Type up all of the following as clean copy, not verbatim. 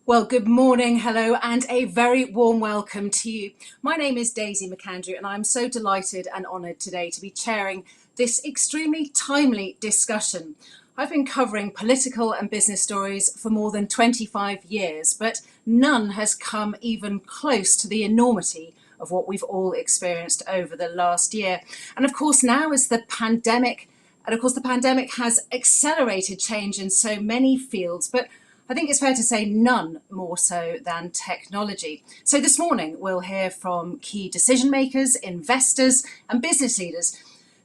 Well, good morning, hello, and a very warm welcome to you. My name is Daisy McAndrew, and I'm so delighted and honoured today to be chairing this extremely timely discussion. I've been covering political and business stories for more than 25 years, but none has come even close to the enormity of what we've all experienced over the last year. And of course, now as the pandemic And of course, the pandemic has accelerated change in so many fields, but I think it's fair to say none more so than technology. So this morning, we'll hear from key decision makers, investors, and business leaders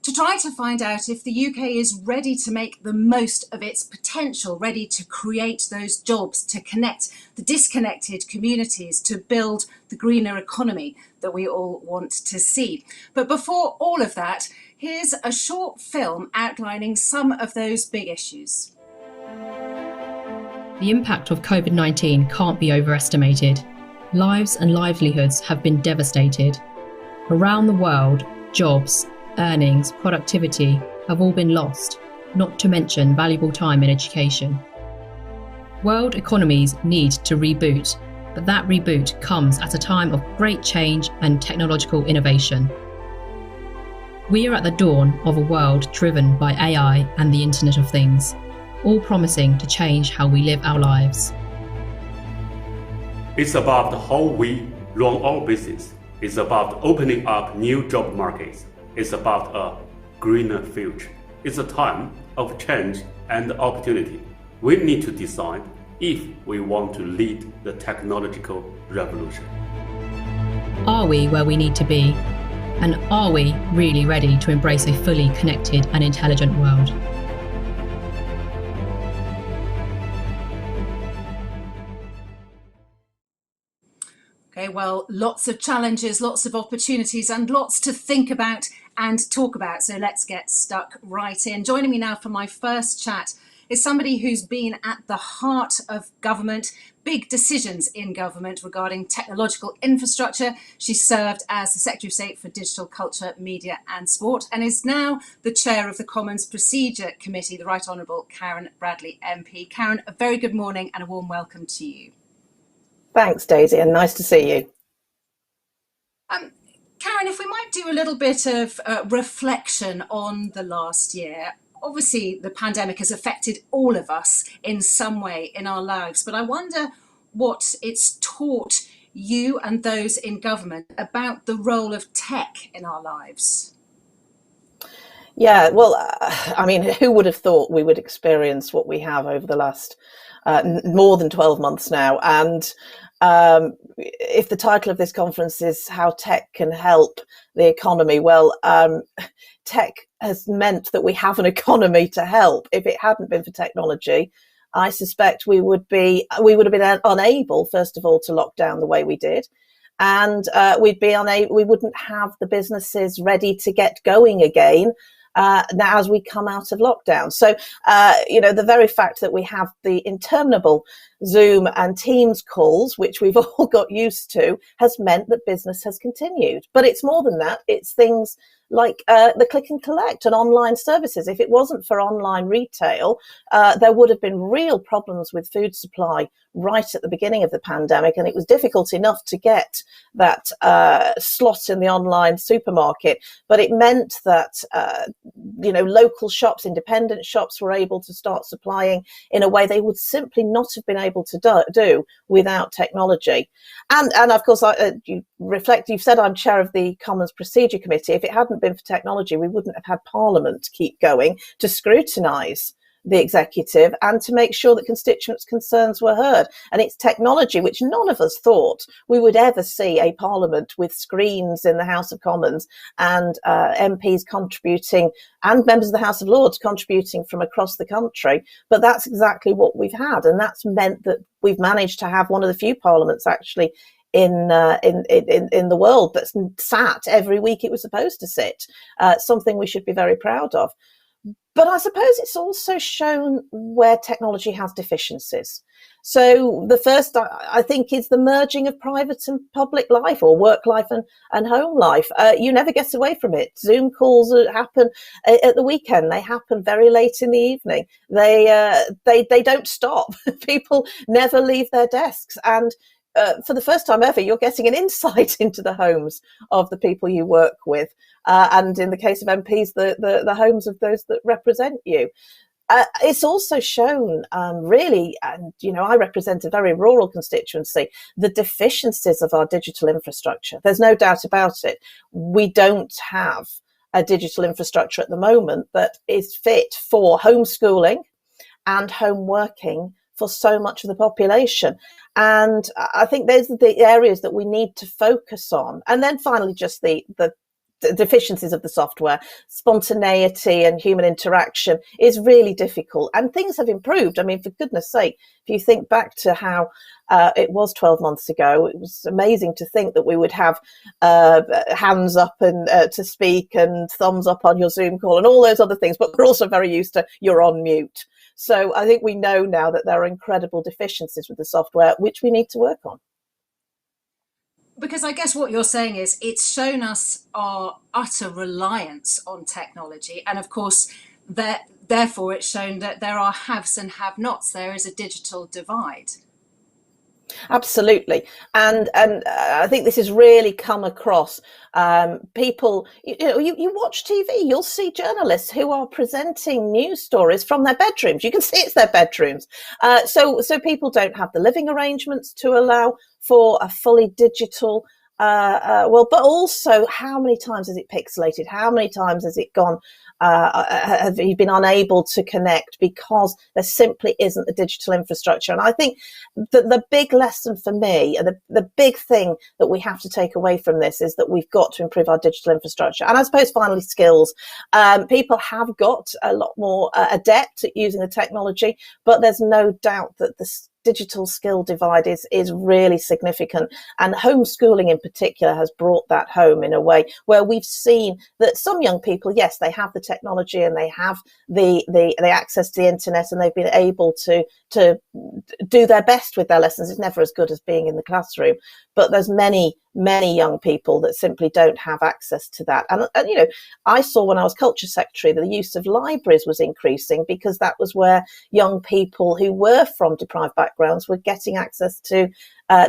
to try to find out if the UK is ready to make the most of its potential, ready to create those jobs, to connect the disconnected communities, to build the greener economy that we all want to see. But before all of that, here's a short film outlining some of those big issues. The impact of COVID-19 can't be overestimated. Lives and livelihoods have been devastated. Around the world, jobs, earnings, productivity have all been lost, not to mention valuable time in education. World economies need to reboot, but that reboot comes at a time of great change and technological innovation. We are at the dawn of a world driven by AI and the Internet of Things, all promising to change how we live our lives. It's about how we run our business. It's about opening up new job markets. It's about a greener future. It's a time of change and opportunity. We need to decide if we want to lead the technological revolution. Are we where we need to be? And are we really ready to embrace a fully connected and intelligent world? Okay, well, lots of challenges, lots of opportunities, and lots to think about and talk about. So let's get stuck right in. Joining me now for my first chat is somebody who's been at the heart of government, big decisions in government regarding technological infrastructure. She served as the Secretary of State for Digital Culture, Media and Sport, and is now the chair of the Commons Procedure Committee, the Right Honourable Karen Bradley MP. Karen, a very good morning and a warm welcome to you. Thanks, Daisy, and nice to see you. Karen, if we might do a little bit of reflection on the last year. Obviously, the pandemic has affected all of us in some way in our lives, but I wonder what it's taught you and those in government about the role of tech in our lives. Yeah, well, I mean, who would have thought we would experience what we have over the last more than 12 months now? And if the title of this conference is How Tech Can Help the Economy, well, tech has meant that we have an economy to help. If it hadn't been for technology, I suspect we would have been unable, first of all, to lock down the way we did. And we wouldn't have the businesses ready to get going again now as we come out of lockdown. So, the very fact that we have the interminable Zoom and Teams calls, which we've all got used to, has meant that business has continued. But it's more than that. It's things like the click and collect and online services. If it wasn't for online retail, there would have been real problems with food supply right at the beginning of the pandemic, and it was difficult enough to get that slot in the online supermarket. But it meant that local shops, independent shops, were able to start supplying in a way they would simply not have been able to do without technology. And of course, you've said I'm chair of the Commons Procedure Committee. If it hadn't been for technology, we wouldn't have had Parliament keep going to scrutinise the executive and to make sure that constituents' concerns were heard. And it's technology which none of us thought we would ever see a Parliament with screens in the House of Commons and MPs contributing and members of the House of Lords contributing from across the country. But that's exactly what we've had. And that's meant that we've managed to have one of the few parliaments actually in the world that's sat every week it was supposed to sit, something we should be very proud of. But I suppose it's also shown where technology has deficiencies. So the first, I think, is the merging of private and public life, or work life and home life. You never get away from it. Zoom calls happen at the weekend. They happen very late in the evening. They don't stop. People never leave their desks. And for the first time ever, you're getting an insight into the homes of the people you work with. And in the case of MPs, the homes of those that represent you. It's also shown, really, and, I represent a very rural constituency, the deficiencies of our digital infrastructure. There's no doubt about it. We don't have a digital infrastructure at the moment that is fit for homeschooling and home working for so much of the population. And I think those are the areas that we need to focus on. And then finally, just the deficiencies of the software, spontaneity and human interaction is really difficult. And things have improved. I mean, for goodness sake, if you think back to how it was 12 months ago, it was amazing to think that we would have hands up and to speak and thumbs up on your Zoom call and all those other things. But we're also very used to you're on mute. So I think we know now that there are incredible deficiencies with the software, which we need to work on. Because I guess what you're saying is it's shown us our utter reliance on technology. And of course, therefore, it's shown that there are haves and have-nots. There is a digital divide. Absolutely. And I think this has really come across. People, you watch TV, you'll see journalists who are presenting news stories from their bedrooms. You can see it's their bedrooms. So people don't have the living arrangements to allow for a fully digital but also how many times has it pixelated? How many times has it gone? Have you been unable to connect because there simply isn't a digital infrastructure? And I think that the big lesson for me, the big thing that we have to take away from this is that we've got to improve our digital infrastructure. And I suppose finally skills. People have got a lot more adept at using the technology, but there's no doubt that the digital skill divide is really significant, and homeschooling in particular has brought that home in a way where we've seen that some young people, yes, they have the technology and they have the access to the internet and they've been able to do their best with their lessons. It's never as good as being in the classroom, but there's many young people that simply don't have access to that. And I saw when I was culture secretary that the use of libraries was increasing because that was where young people who were from deprived backgrounds were getting access to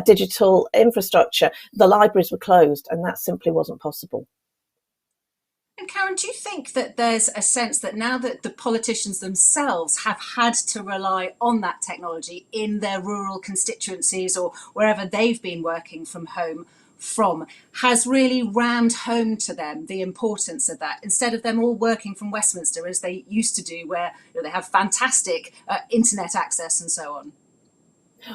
digital infrastructure. The libraries were closed and that simply wasn't possible. And Karen, do you think that there's a sense that now that the politicians themselves have had to rely on that technology in their rural constituencies or wherever they've been working from home from, has really rammed home to them the importance of that, instead of them all working from Westminster as they used to do, where they have fantastic internet access and so on?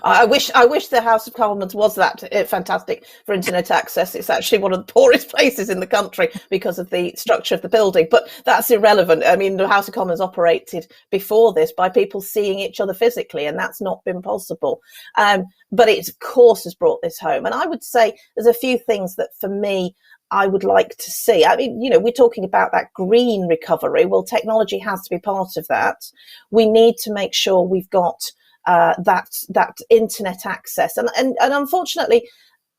I wish the House of Commons was that fantastic for internet access. It's actually one of the poorest places in the country because of the structure of the building, but that's irrelevant. I mean, the House of Commons operated before this by people seeing each other physically, and that's not been possible. But it, of course, has brought this home. And I would say there's a few things that, for me, I would like to see. I mean, we're talking about that green recovery. Well, technology has to be part of that. We need to make sure we've got that internet access. And unfortunately,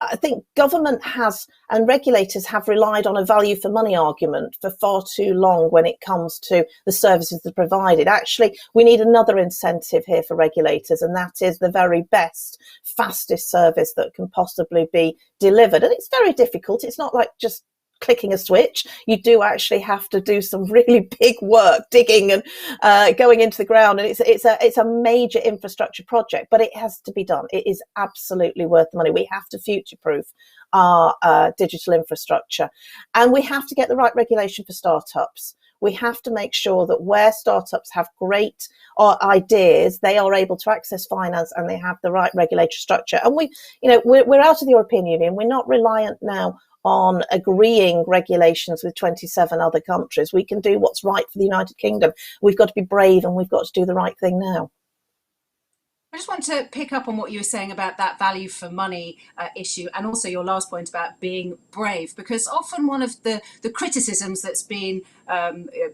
I think government has and regulators have relied on a value for money argument for far too long when it comes to the services that are provided. Actually, we need another incentive here for regulators, and that is the very best, fastest service that can possibly be delivered. And it's very difficult. It's not like just clicking a switch. You do actually have to do some really big work, digging and going into the ground. And it's a major infrastructure project, but it has to be done. It is absolutely worth the money. We have to future-proof our digital infrastructure, and we have to get the right regulation for startups. We have to make sure that where startups have great ideas, they are able to access finance and they have the right regulatory structure. And we're out of the European Union. We're not reliant now on agreeing regulations with 27 other countries. We can do what's right for the United Kingdom. We've got to be brave and we've got to do the right thing now. I just want to pick up on what you were saying about that value for money issue, and also your last point about being brave, because often one of the criticisms that's been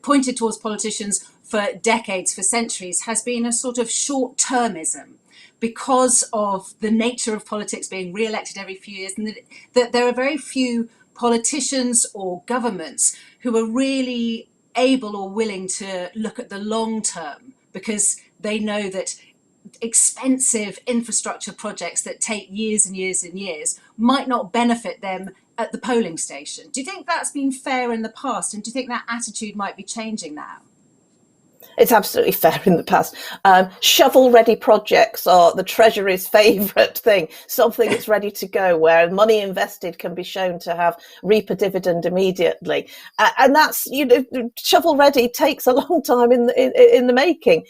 pointed towards politicians for decades, for centuries, has been a sort of short-termism, because of the nature of politics being re-elected every few years, and that there are very few politicians or governments who are really able or willing to look at the long term, because they know that expensive infrastructure projects that take years and years and years might not benefit them at the polling station. Do you think that's been fair in the past, and do you think that attitude might be changing now? It's absolutely fair in the past. Shovel-ready projects are the Treasury's favourite thing, something that's ready to go, where money invested can be shown to reap a dividend immediately. And that's, shovel-ready takes a long time in the making.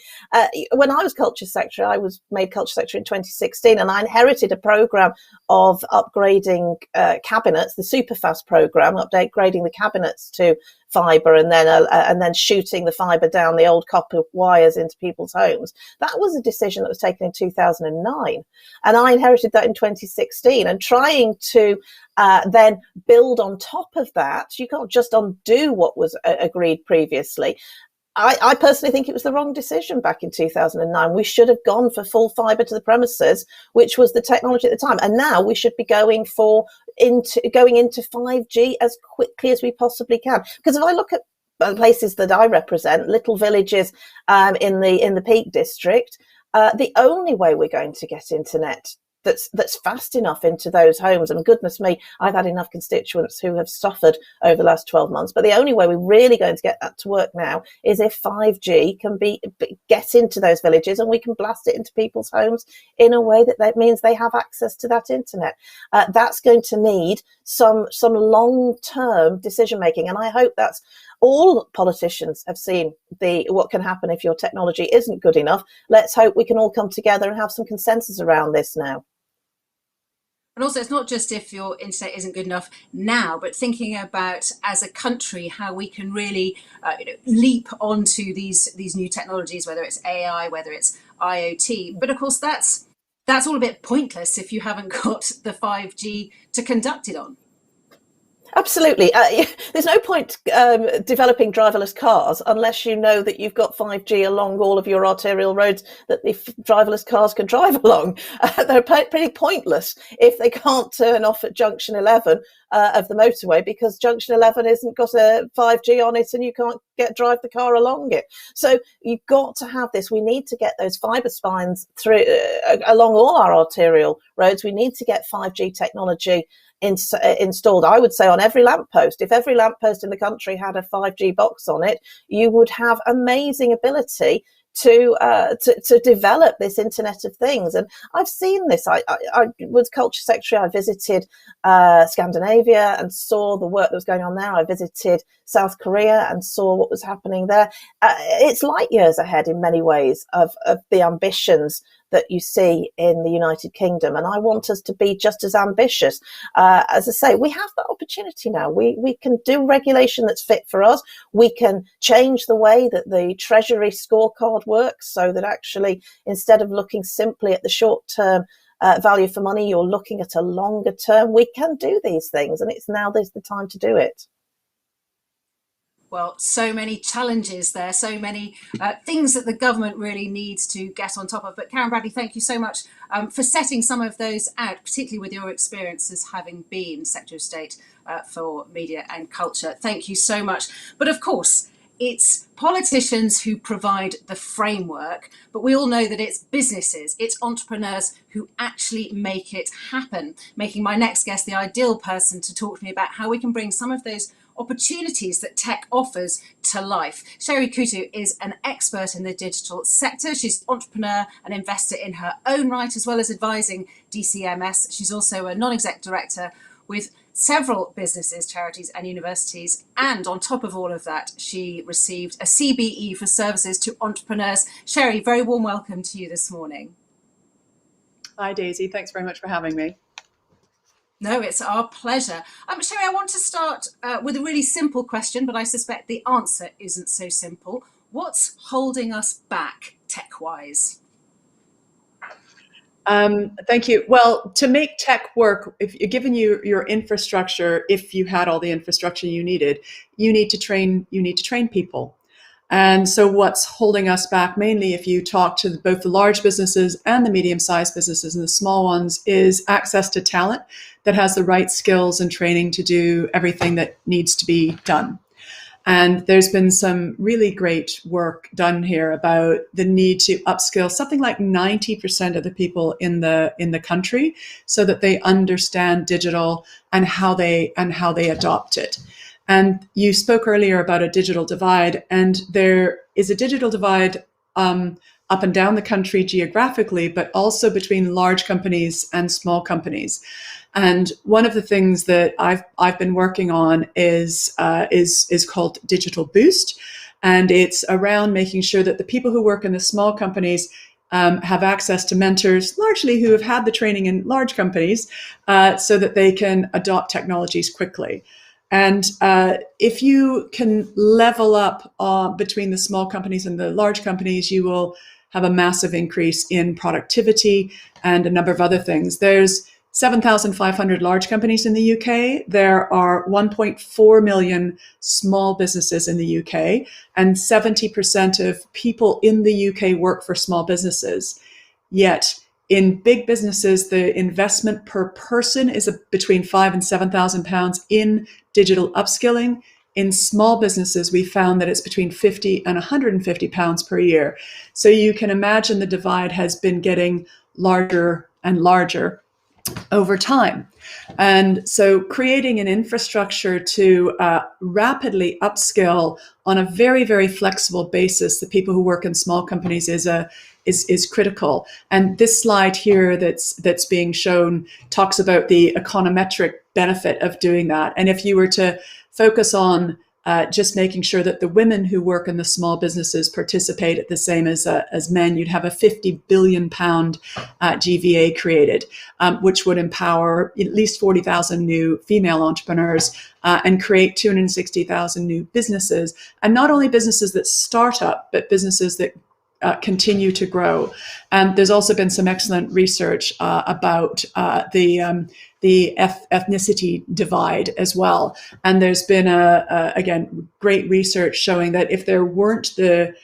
When I was Culture Secretary, I was made Culture Secretary in 2016, and I inherited a programme of upgrading cabinets, the Superfast programme, upgrading the cabinets to fibre, and then shooting the fibre down the old copper wires into people's homes. That was a decision that was taken in 2009, and I inherited that in 2016. And trying to then build on top of that, you can't just undo what was agreed previously. I personally think it was the wrong decision back in 2009. We should have gone for full fibre to the premises, which was the technology at the time. And now we should be going into 5G as quickly as we possibly can. Because if I look at places that I represent, little villages in the Peak District, the only way we're going to get internet that's fast enough into those homes, and goodness me, I've had enough constituents who have suffered over the last 12 months, but the only way we're really going to get that to work now is if 5G can get into those villages, and we can blast it into people's homes in a way that means they have access to that internet. That's going to need some long-term decision making, and I hope that's all politicians have seen what can happen if your technology isn't good enough. Let's hope we can all come together and have some consensus around this now. And also, it's not just if your internet isn't good enough now, but thinking about as a country how we can really leap onto these new technologies, whether it's AI, whether it's IoT. But of course, that's all a bit pointless if you haven't got the 5G to conduct it on. Absolutely. There's no point developing driverless cars unless you know that you've got 5G along all of your arterial roads that the driverless cars can drive along. They're pretty pointless if they can't turn off at junction 11 of the motorway, because junction 11 isn't got a 5G on it and you can't drive the car along it. So you've got to have this. We need to get those fibre spines through along all our arterial roads. We need to get 5G technology installed, I would say, on every lamppost. If every lamppost in the country had a 5G box on it, you would have amazing ability to develop this Internet of Things. And I've seen this. I was Culture Secretary. I visited Scandinavia and saw the work that was going on there. I visited South Korea and saw what was happening there. It's light years ahead in many ways of the ambitions that you see in the United Kingdom. And I want us to be just as ambitious. As I say, we have that opportunity now. We can do regulation that's fit for us. We can change the way that the Treasury scorecard works, so that actually, instead of looking simply at the short-term value for money, you're looking at a longer term. We can do these things, and there's the time to do it. Well, so many challenges there, so many things that the government really needs to get on top of. But Karen Bradley, thank you so much for setting some of those out, particularly with your experiences having been Secretary of State for Media and Culture. Thank you so much. But of course, it's politicians who provide the framework, but we all know that it's businesses, it's entrepreneurs who actually make it happen, making my next guest the ideal person to talk to me about how we can bring some of those opportunities that tech offers to life. Sherry Coutu is an expert in the digital sector. She's an entrepreneur and investor in her own right, as well as advising DCMS. She's also a non-exec director with several businesses, charities and universities. And on top of all of that, she received a CBE for services to entrepreneurs. Sherry, very warm welcome to you this morning. Hi, Daisy. Thanks very much for having me. No, it's our pleasure. Sherry, I want to start with a really simple question, but I suspect the answer isn't so simple. What's holding us back tech-wise? Thank you. Well, to make tech work, given your infrastructure, if you had all the infrastructure you need to train people. And so what's holding us back, mainly if you talk to both the large businesses and the medium-sized businesses and the small ones, is access to talent that has the right skills and training to do everything that needs to be done. And there's been some really great work done here about the need to upskill something like 90% of the people in the country so that they understand digital and how they adopt it. And you spoke earlier about a digital divide, and there is a digital divide up and down the country geographically, but also between large companies and small companies. And one of the things that I've been working on is called Digital Boost, and it's around making sure that the people who work in the small companies have access to mentors, largely who have had the training in large companies, so that they can adopt technologies quickly. And if you can level up between the small companies and the large companies, you will have a massive increase in productivity and a number of other things. There's 7,500 large companies in the UK. There are 1.4 million small businesses in the UK, and 70% of people in the UK work for small businesses. Yet in big businesses, the investment per person is between £5,000 and £7,000 in digital upskilling. In small businesses, we found that it's between £50 and £150 per year. So you can imagine the divide has been getting larger and larger over time. And so creating an infrastructure to rapidly upskill on a very, very flexible basis the people who work in small companies is critical. And this slide here that's being shown talks about the econometric benefit of doing that. And if you were to focus on just making sure that the women who work in the small businesses participate at the same as men, you'd have a £50 billion GVA created, which would empower at least 40,000 new female entrepreneurs and create 260,000 new businesses. And not only businesses that start up, but businesses that continue to grow. And there's also been some excellent research about the ethnicity divide as well. And there's been again, great research showing that if there weren't the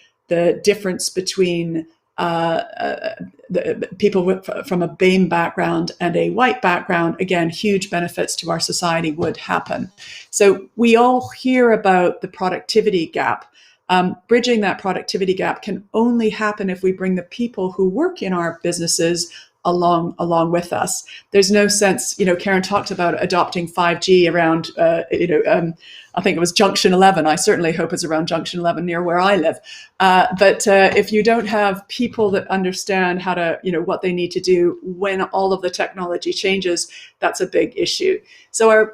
difference between the people from a BAME background and a white background, again, huge benefits to our society would happen. So we all hear about the productivity gap. Bridging that productivity gap can only happen if we bring the people who work in our businesses along with us. There's no sense, Karen talked about adopting 5G around, I think it was Junction 11. I certainly hope it's around Junction 11 near where I live. But if you don't have people that understand how to, what they need to do when all of the technology changes, that's a big issue. So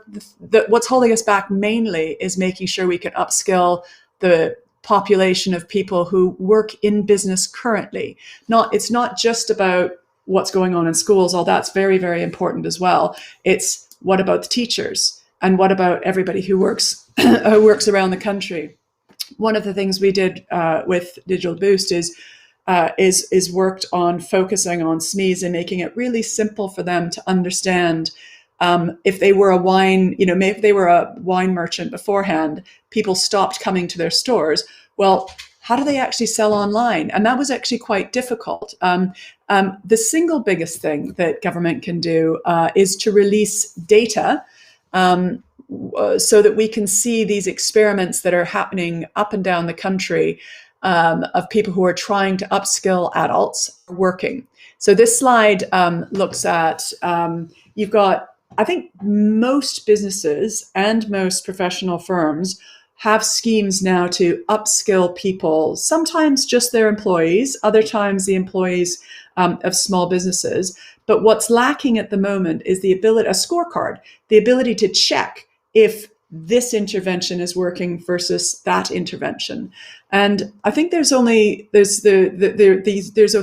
what's holding us back mainly is making sure we can upskill the population of people who work in business currently. It's not just about what's going on in schools, all that's very, very important as well. It's what about the teachers and what about everybody who works around the country. One of the things we did with Digital Boost is worked on focusing on SMEs and making it really simple for them to understand. If they were a wine, maybe if they were a wine merchant beforehand, people stopped coming to their stores. Well, how do they actually sell online? And that was actually quite difficult. The single biggest thing that government can do is to release data so that we can see these experiments that are happening up and down the country of people who are trying to upskill adults working. So this slide looks at, you've got, I think most businesses and most professional firms have schemes now to upskill people, sometimes just their employees, other times the employees of small businesses. But what's lacking at the moment is a scorecard, the ability to check if this intervention is working versus that intervention. And I think there's a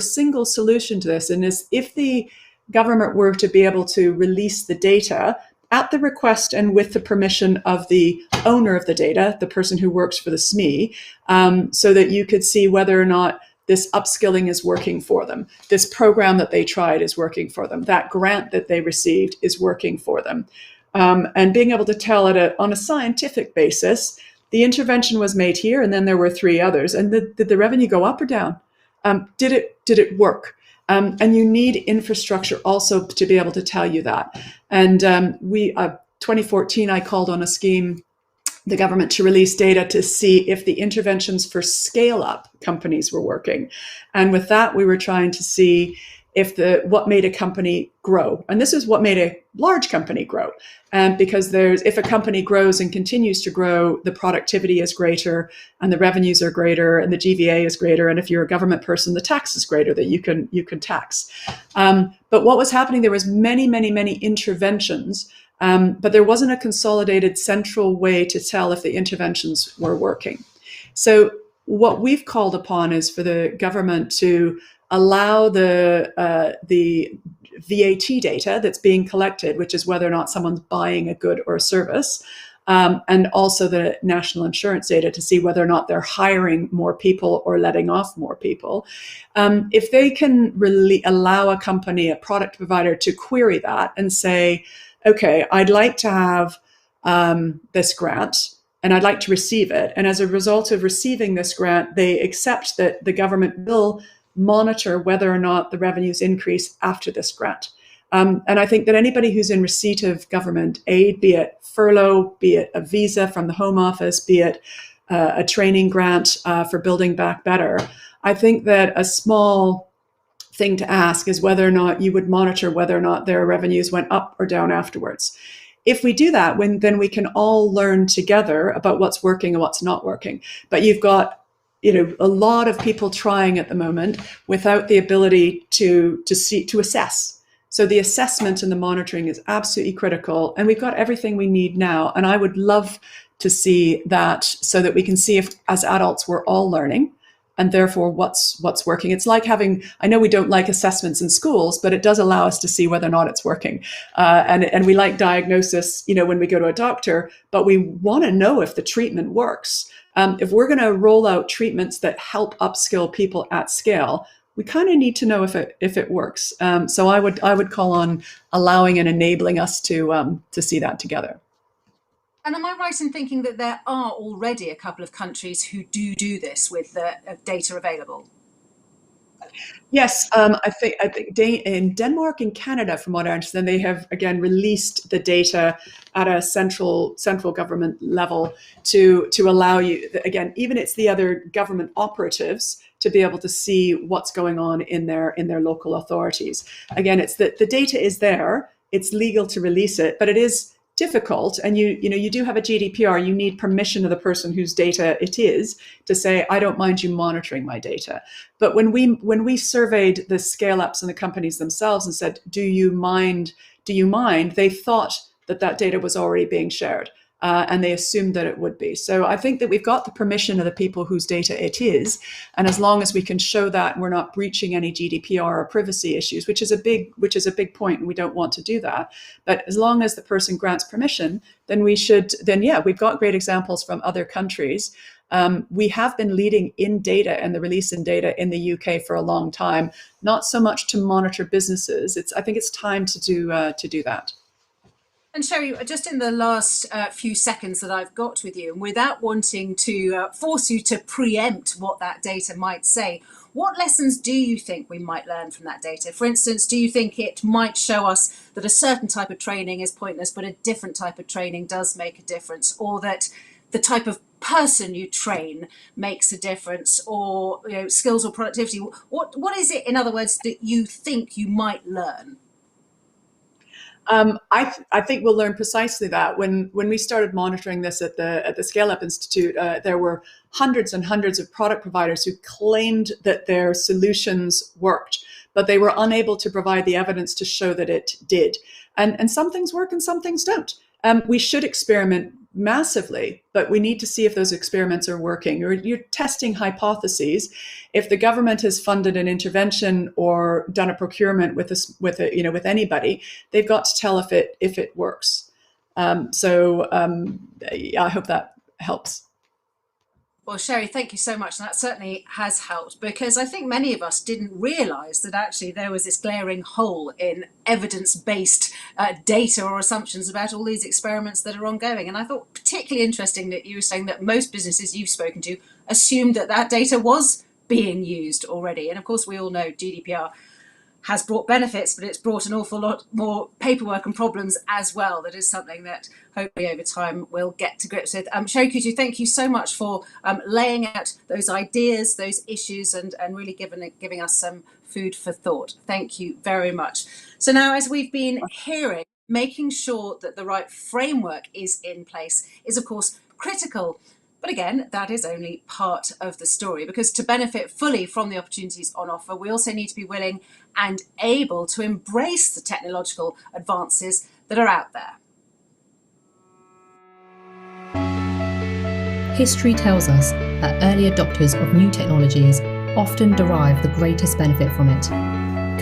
single solution to this, and is if the government were to be able to release the data at the request and with the permission of the owner of the data, the person who works for the SME, so that you could see whether or not this upskilling is working for them, this program that they tried is working for them, that grant that they received is working for them. And being able to tell on a scientific basis, the intervention was made here and then there were 3 others. And did the revenue go up or down? Did it work? And you need infrastructure also to be able to tell you that. And 2014, I called on a scheme, the government to release data to see if the interventions for scale-up companies were working. And with that, we were trying to see what made a company grow. And this is what made a large company grow. And because if a company grows and continues to grow, the productivity is greater and the revenues are greater and the GVA is greater. And if you're a government person, the tax is greater that you can tax. But what was happening, there was many, many, many interventions, but there wasn't a consolidated central way to tell if the interventions were working. So what we've called upon is for the government to allow the VAT data that's being collected, which is whether or not someone's buying a good or a service, and also the national insurance data to see whether or not they're hiring more people or letting off more people. If they can really allow a company, a product provider, to query that and say, okay, I'd like to have this grant, and I'd like to receive it. And as a result of receiving this grant, they accept that the government will monitor whether or not the revenues increase after this grant. And I think that anybody who's in receipt of government aid, be it furlough, be it a visa from the Home Office, be it a training grant for building back better, I think that a small thing to ask is whether or not you would monitor whether or not their revenues went up or down afterwards. If we do that, then we can all learn together about what's working and what's not working. But you've got a lot of people trying at the moment without the ability to assess. So the assessment and the monitoring is absolutely critical, and we've got everything we need now. And I would love to see that so that we can see if, as adults, we're all learning, and therefore what's working. It's like I know we don't like assessments in schools, but it does allow us to see whether or not it's working. And we like diagnosis, when we go to a doctor, but we want to know if the treatment works. If we're going to roll out treatments that help upskill people at scale, we kind of need to know if it works. So I would call on allowing and enabling us to see that together. And am I right in thinking that there are already a couple of countries who do this with the data available? Yes, I think in Denmark and Canada, from what I understand, they have again released the data at a central government level to allow you, again, even it's the other government operatives, to be able to see what's going on in their local authorities. Again, it's that the data is there, it's legal to release it, but it is difficult, and you do have a GDPR. You need permission of the person whose data it is to say, I don't mind you monitoring my data. But when we surveyed the scale ups and the companies themselves and said, do you mind? They thought that data was already being shared. And they assumed that it would be. So I think that we've got the permission of the people whose data it is. And as long as we can show that we're not breaching any GDPR or privacy issues, which is a big point, and we don't want to do that. But as long as the person grants permission, then we've got great examples from other countries. We have been leading in data and the release in data in the UK for a long time, not so much to monitor businesses. I think it's time to do that. And Sherry, just in the last few seconds that I've got with you, and without wanting to force you to preempt what that data might say, what lessons do you think we might learn from that data? For instance, do you think it might show us that a certain type of training is pointless, but a different type of training does make a difference, or that the type of person you train makes a difference, or skills or productivity? What is it, in other words, that you think you might learn? I think we'll learn precisely that. When we started monitoring this at the Scale Up Institute, there were hundreds and hundreds of product providers who claimed that their solutions worked, but they were unable to provide the evidence to show that it did. And some things work and some things don't. We should experiment massively, but we need to see if those experiments are working. Or you're testing hypotheses. If the government has funded an intervention or done a procurement with anybody, they've got to tell if it works. I hope that helps. Well, Sherry, thank you so much. And that certainly has helped, because I think many of us didn't realise that actually there was this glaring hole in evidence-based data or assumptions about all these experiments that are ongoing. And I thought particularly interesting that you were saying that most businesses you've spoken to assumed that data was being used already. And of course, we all know GDPR has brought benefits, but it's brought an awful lot more paperwork and problems as well. That is something that hopefully over time we'll get to grips with. Sherry Coutu, thank you so much for laying out those ideas, those issues, and really giving us some food for thought. Thank you very much. So now, as we've been hearing, making sure that the right framework is in place is, of course, critical. But again, that is only part of the story, because to benefit fully from the opportunities on offer, we also need to be willing and able to embrace the technological advances that are out there. History tells us that early adopters of new technologies often derive the greatest benefit from it.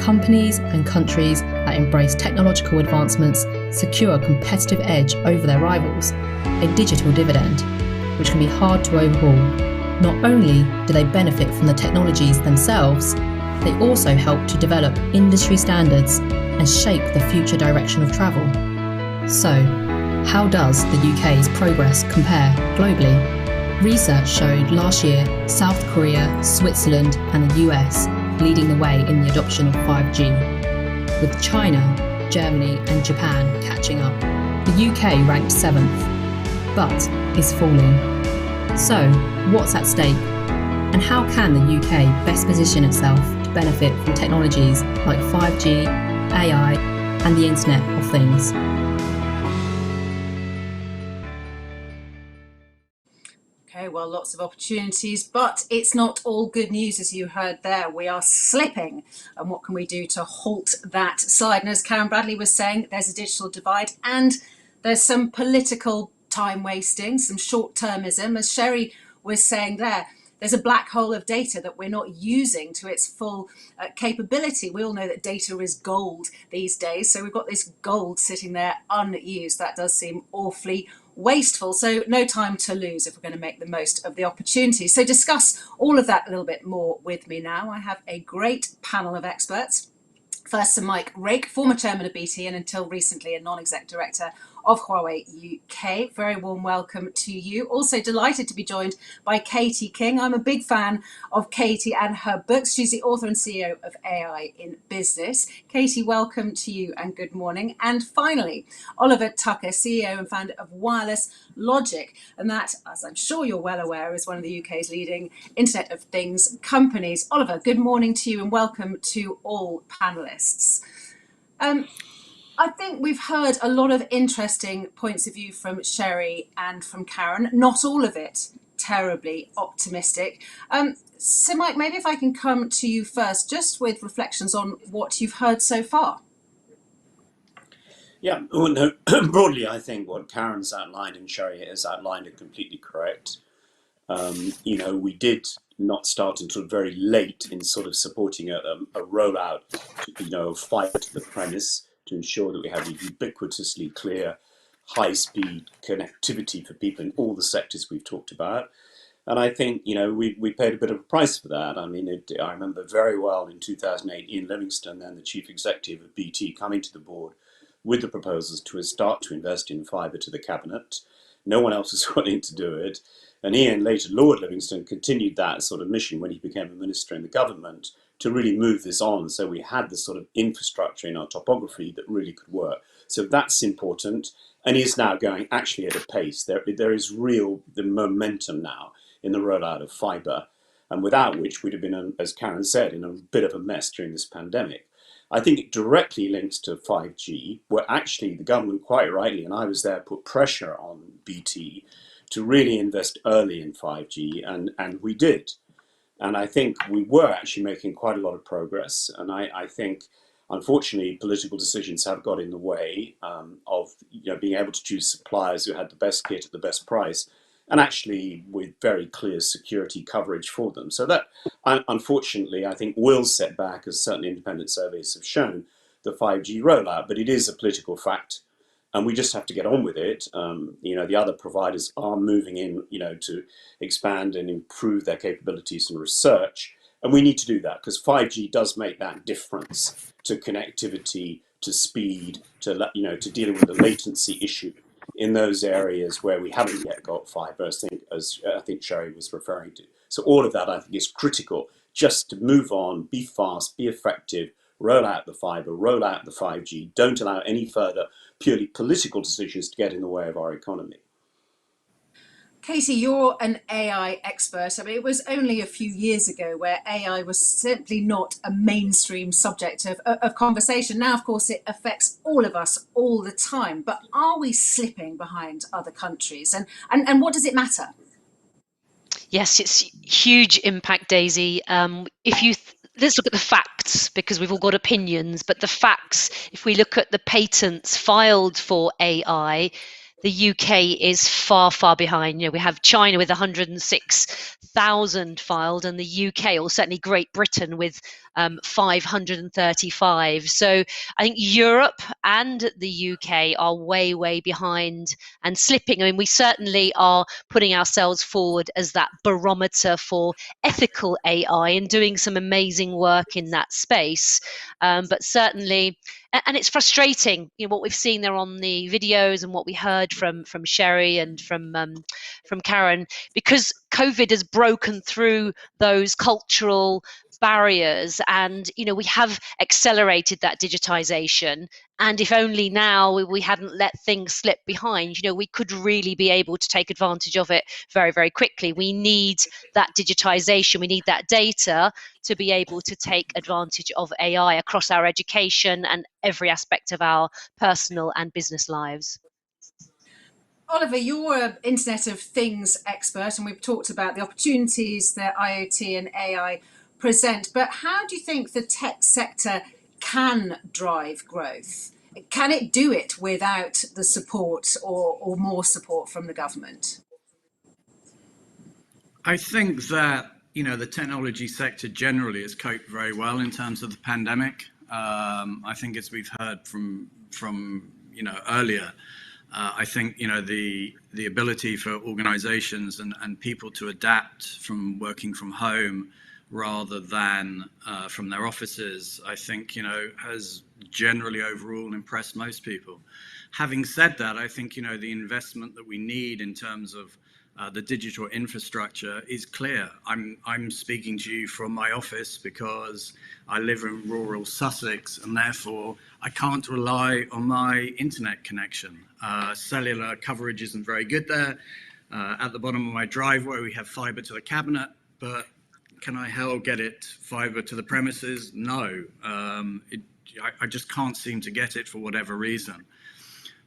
Companies and countries that embrace technological advancements secure a competitive edge over their rivals, a digital dividend, which can be hard to overhaul. Not only do they benefit from the technologies themselves, they also help to develop industry standards and shape the future direction of travel. So, how does the UK's progress compare globally? Research showed last year South Korea, Switzerland and the US leading the way in the adoption of 5G, with China, Germany and Japan catching up. The UK ranked 7th, but is falling. So, what's at stake? And how can the UK best position itself to benefit from technologies like 5G, AI and the Internet of Things? Okay, well, lots of opportunities, but it's not all good news, as you heard there. We are slipping. And what can we do to halt that slide? And as Karen Bradley was saying, there's a digital divide and there's some political time wasting, some short-termism. As Sherry was saying there's a black hole of data that we're not using to its full capability. We all know that data is gold these days. So we've got this gold sitting there unused. That does seem awfully wasteful. So no time to lose if we're going to make the most of the opportunity. So discuss all of that a little bit more with me now. I have a great panel of experts. First, Sir Mike Rake, former chairman of BT and until recently a non-exec director of Huawei UK. Very warm welcome to you. Also delighted to be joined by Katie King. I'm a big fan of Katie and her books. She's the author and CEO of AI in Business. Katie, welcome to you and good morning. And finally, Oliver Tucker, CEO and founder of Wireless Logic. And that, as I'm sure you're well aware, is one of the UK's leading Internet of Things companies. Oliver, good morning to you and welcome to all panellists. I think we've heard a lot of interesting points of view from Sherry and from Karen, not all of it terribly optimistic. So Mike, maybe if I can come to you first, just with reflections on what you've heard so far. Yeah, well, no, broadly, I think what Karen's outlined and Sherry has outlined are completely correct. We did not start until very late in sort of supporting a rollout, of fiber to the premise to ensure that we have a ubiquitously clear, high-speed connectivity for people in all the sectors we've talked about. And I think, we paid a bit of a price for that. I mean, I remember very well in 2008, Ian Livingstone, then the chief executive of BT, coming to the board with the proposals to start to invest in fibre to the cabinet. No one else was willing to do it. And Ian, later Lord Livingstone, continued that sort of mission when he became a minister in the government to really move this on. So we had the sort of infrastructure in our topography that really could work. So that's important and is now going actually at a pace. There is the momentum now in the rollout of fibre, and without which we'd have been, as Karen said, in a bit of a mess during this pandemic. I think it directly links to 5G, where actually the government quite rightly, and I was there, put pressure on BT to really invest early in 5G, and we did. And I think we were actually making quite a lot of progress. And I think, unfortunately, political decisions have got in the way of being able to choose suppliers who had the best kit at the best price, and actually with very clear security coverage for them. So that, unfortunately, I think will set back, as certainly independent surveys have shown, the 5G rollout. But it is a political fact, and we just have to get on with it. The other providers are moving in, to expand and improve their capabilities and research. And we need to do that because 5G does make that difference to connectivity, to speed, to dealing with the latency issue in those areas where we haven't yet got fibre, as I think Sherry was referring to. So all of that, I think, is critical just to move on, be fast, be effective, roll out the fiber, roll out the 5G, don't allow any further purely political decisions to get in the way of our economy. Katie, you're an AI expert. I mean, it was only a few years ago where AI was simply not a mainstream subject of conversation. Now, of course, it affects all of us all the time. But are we slipping behind other countries? And what does it matter? Yes, it's huge impact, Daisy. If you let's look at the facts, because we've all got opinions, but the facts, if we look at the patents filed for AI, the UK is far, far behind. You know, we have China with 106,000 filed, and the UK, or certainly Great Britain, with 535. So I think Europe and the UK are way, way behind and slipping. I mean, we certainly are putting ourselves forward as that barometer for ethical AI and doing some amazing work in that space. But certainly, and it's frustrating, you know, what we've seen there on the videos and what we heard from Sherry and from Karen, because COVID has broken through those cultural barriers, and you know, we have accelerated that digitization. And if only now we hadn't let things slip behind, you know, we could really be able to take advantage of it very, very quickly. We need that digitization, we need that data to be able to take advantage of AI across our education and every aspect of our personal and business lives. Oliver, you're an Internet of Things expert, and we've talked about the opportunities that IoT and AI present. But how do you think the tech sector can drive growth? Can it do it without the support or more support from the government? I think that, you know, the technology sector generally has coped very well in terms of the pandemic. I think, as we've heard from you know, earlier, I think, you know, the ability for organizations and people to adapt from working from home rather than from their offices, I think, you know, has generally overall impressed most people. Having said that, I think, you know, the investment that we need in terms of the digital infrastructure is clear. I'm speaking to you from my office because I live in rural Sussex, and therefore I can't rely on my internet connection. Cellular coverage isn't very good there. At the bottom of my driveway, we have fiber to the cabinet, but can I get it fiber to the premises? No, I just can't seem to get it for whatever reason.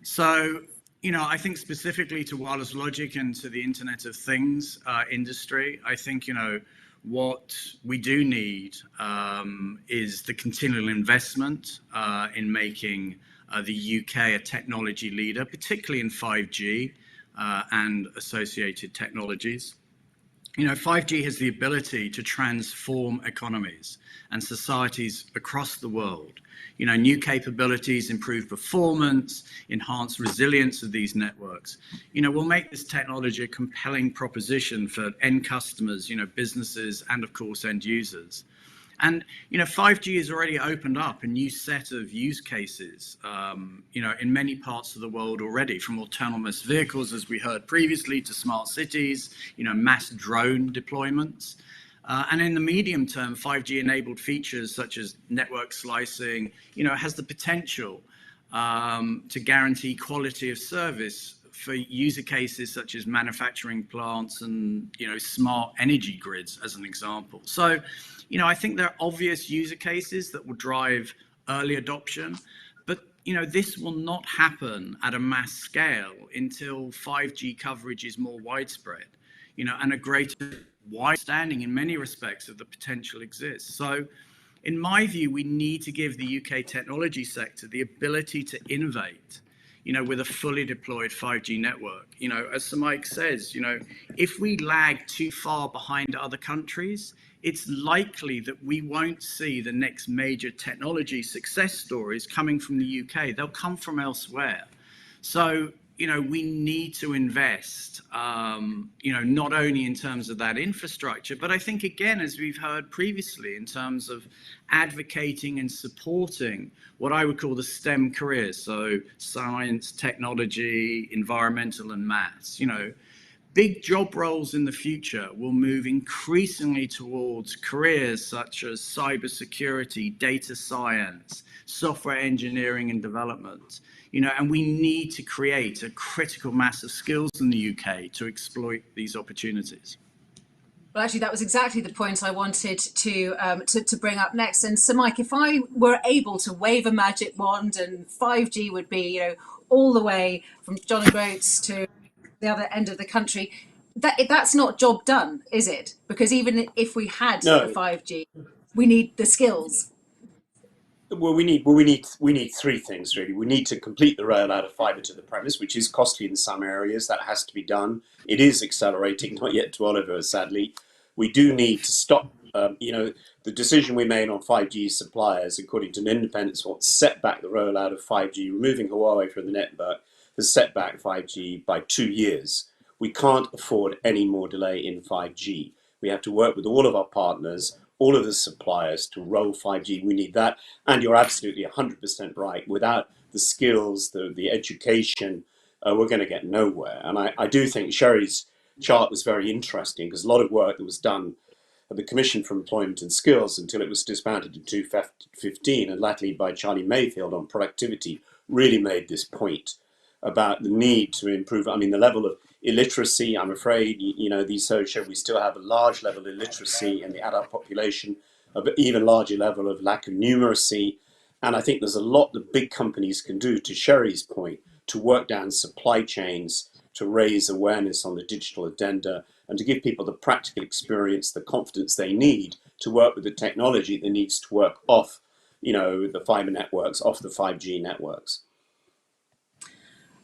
So, you know, I think specifically to wireless logic and to the Internet of Things industry, I think, you know, what we do need is the continual investment in making the UK a technology leader, particularly in 5G and associated technologies. You know, 5G has the ability to transform economies and societies across the world. You know, new capabilities, improve performance, enhance resilience of these networks. You know, will make this technology a compelling proposition for end customers, you know, businesses, and of course, end users. And, you know, 5G has already opened up a new set of use cases, you know, in many parts of the world already, from autonomous vehicles, as we heard previously, to smart cities, you know, mass drone deployments. And in the medium term, 5G enabled features such as network slicing, you know, has the potential to guarantee quality of service for user cases such as manufacturing plants and, you know, smart energy grids, as an example. So, you know, I think there are obvious user cases that will drive early adoption, but, you know, this will not happen at a mass scale until 5G coverage is more widespread, you know, and a greater understanding in many respects of the potential exists. So, in my view, we need to give the UK technology sector the ability to innovate, you know, with a fully deployed 5G network. You know, as Sir Mike says, you know, if we lag too far behind other countries, it's likely that we won't see the next major technology success stories coming from the UK. They'll come from elsewhere. So, you know, we need to invest, you know, not only in terms of that infrastructure, but I think, again, as we've heard previously, in terms of advocating and supporting what I would call the STEM careers, so science, technology, environmental, and maths, you know, big job roles in the future will move increasingly towards careers such as cybersecurity, data science, software engineering and development. And we need to create a critical mass of skills in the UK to exploit these opportunities. Well, actually, that was exactly the point I wanted to bring up next. And so, Mike, if I were able to wave a magic wand and 5G would be, all the way from John O'Groats to the other end of the country, that's not job done, is it? Because even if we had No. the 5G, we need the skills. Well, we need three things really. We need to complete the rollout of fibre to the premise, which is costly in some areas. That has to be done. It is accelerating, not yet to Oliver, sadly. We do need to stop. The decision we made on 5G suppliers, according to an independent source, set back the rollout of 5G. Removing Huawei from the network has set back 5G by 2 years. We can't afford any more delay in 5G. We have to work with all of our partners, all of the suppliers to roll 5G. We need that. And you're absolutely 100% right. Without the skills, the education, we're going to get nowhere. And I do think Sherry's chart was very interesting because a lot of work that was done at the Commission for Employment and Skills until it was disbanded in 2015 and latterly by Charlie Mayfield on productivity really made this point about the need to improve. I mean, the level of illiteracy, I'm afraid, these surveys show we still have a large level of illiteracy in the adult population, an even larger level of lack of numeracy. And I think there's a lot that big companies can do, to Sherry's point, to work down supply chains, to raise awareness on the digital agenda, and to give people the practical experience, the confidence they need to work with the technology that needs to work off, the fibre networks, off the 5G networks.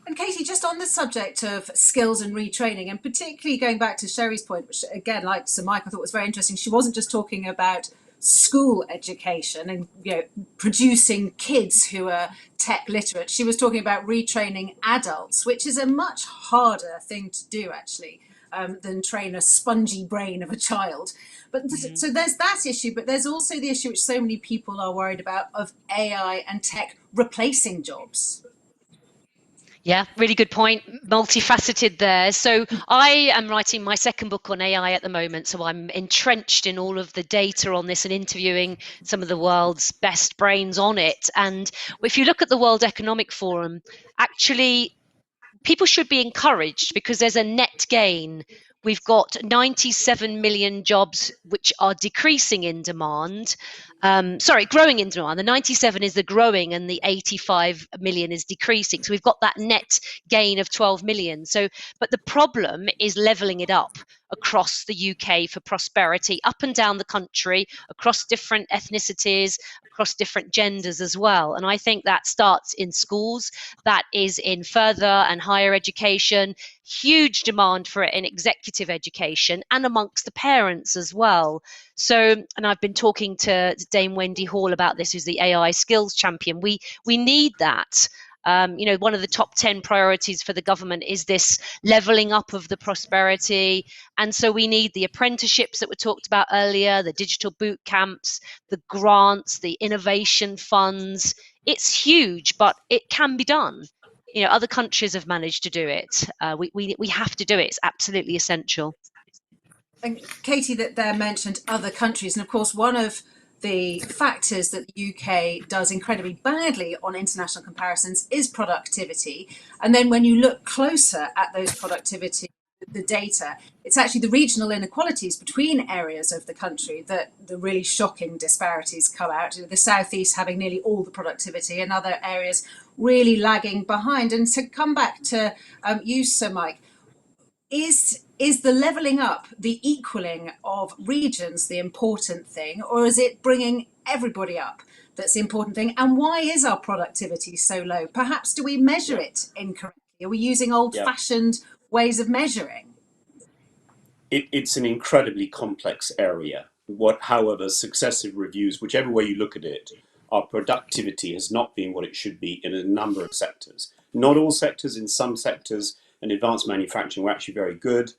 And Katie, just on the subject of skills and retraining, and particularly going back to Sherry's point, which again, like Sir Mike, I thought was very interesting. She wasn't just talking about school education and producing kids who are tech literate. She was talking about retraining adults, which is a much harder thing to do actually than train a spongy brain of a child. But so there's that issue, but there's also the issue which so many people are worried about of AI and tech replacing jobs. Yeah, really good point. Multifaceted there. So I am writing my second book on AI at the moment. So I'm entrenched in all of the data on this and interviewing some of the world's best brains on it. And if you look at the World Economic Forum, actually, people should be encouraged because there's a net gain. We've got 97 million jobs which are decreasing in demand. Growing in demand. The 97 is the growing and the 85 million is decreasing. So we've got that net gain of 12 million. But the problem is levelling it up across the UK for prosperity, up and down the country, across different ethnicities, across different genders as well. And I think that starts in schools, that is in further and higher education, huge demand for it in executive education and amongst the parents as well. So, and I've been talking to Dame Wendy Hall about this, who's the AI skills champion. We need that. One of the top 10 priorities for the government is this levelling up of the prosperity. And so we need the apprenticeships that were talked about earlier, the digital boot camps, the grants, the innovation funds. It's huge, but it can be done. Other countries have managed to do it. We have to do it. It's absolutely essential. And Katie, that there mentioned other countries. And of course, one of the factors that the UK does incredibly badly on international comparisons is productivity. And then when you look closer at those productivity, the data, it's actually the regional inequalities between areas of the country that the really shocking disparities come out. The southeast having nearly all the productivity and other areas really lagging behind. And to come back to you, Sir Mike, is the levelling up, the equaling of regions the important thing, or is it bringing everybody up that's the important thing? And why is our productivity so low? Perhaps do we measure it incorrectly? Are we using old-fashioned ways of measuring? It's an incredibly complex area. However, successive reviews, whichever way you look at it, our productivity has not been what it should be in a number of sectors. Not all sectors. In some sectors, and advanced manufacturing, we're actually very good.